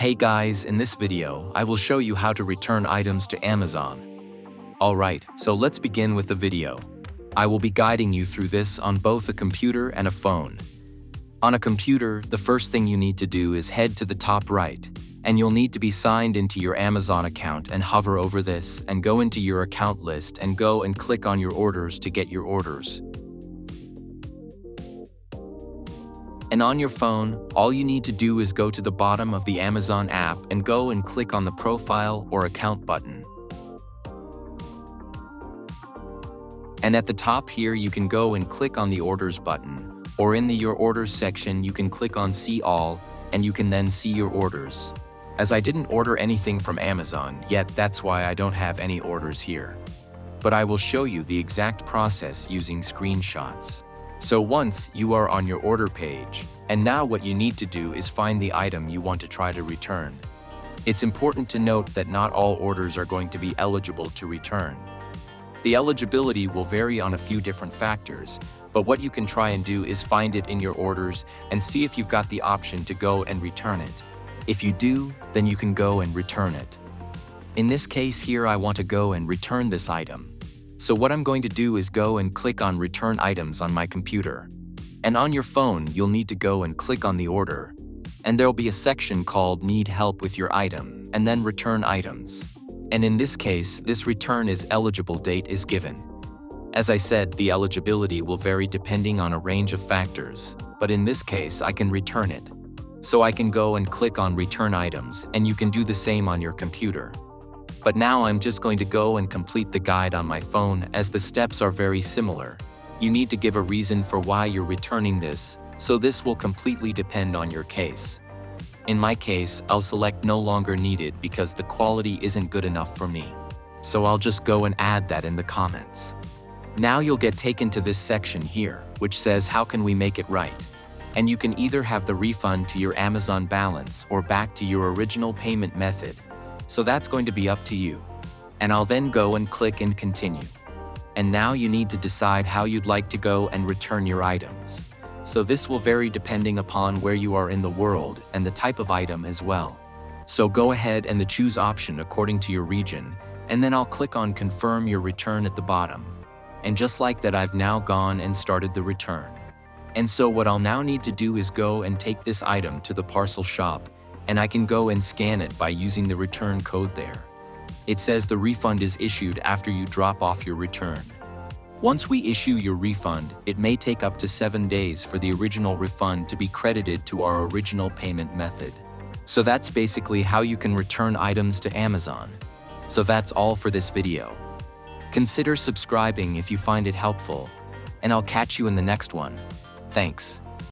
Hey guys, in this video, I will show you how to return items to Amazon. Alright, so let's begin with the video. I will be guiding you through this on both a computer and a phone. On a computer, the first thing you need to do is head to the top right, and you'll need to be signed into your Amazon account and hover over this and go into your account list and go and click on your orders to get your orders. And on your phone, all you need to do is go to the bottom of the Amazon app and go and click on the Profile or Account button. And at the top here, you can go and click on the Orders button, or in the Your Orders section, you can click on See All, and you can then see your orders. As I didn't order anything from Amazon yet, that's why I don't have any orders here. But I will show you the exact process using screenshots. So once you are on your order page, and now what you need to do is find the item you want to try to return. It's important to note that not all orders are going to be eligible to return. The eligibility will vary on a few different factors, but what you can try and do is find it in your orders and see if you've got the option to go and return it. If you do, then you can go and return it. In this case here, I want to go and return this item. So what I'm going to do is go and click on Return Items on my computer. And on your phone, you'll need to go and click on the order. And there'll be a section called Need Help with Your Item, and then Return Items. And in this case, this return is eligible date is given. As I said, the eligibility will vary depending on a range of factors, but in this case, I can return it. So I can go and click on Return Items, and you can do the same on your computer. But now I'm just going to go and complete the guide on my phone as the steps are very similar. You need to give a reason for why you're returning this, so this will completely depend on your case. In my case, I'll select No Longer Needed because the quality isn't good enough for me. So I'll just go and add that in the comments. Now you'll get taken to this section here, which says how can we make it right? And you can either have the refund to your Amazon balance or back to your original payment method. So that's going to be up to you. And I'll then go and click and continue. And now you need to decide how you'd like to go and return your items. So this will vary depending upon where you are in the world and the type of item as well. So go ahead and choose option according to your region, and then I'll click on Confirm Your Return at the bottom. And just like that, I've now gone and started the return. And so what I'll now need to do is go and take this item to the parcel shop, and I can go and scan it by using the return code there. It says the refund is issued after you drop off your return. Once we issue your refund, it may take up to 7 days for the original refund to be credited to our original payment method. So that's basically how you can return items to Amazon. So that's all for this video. Consider subscribing if you find it helpful, and I'll catch you in the next one. Thanks.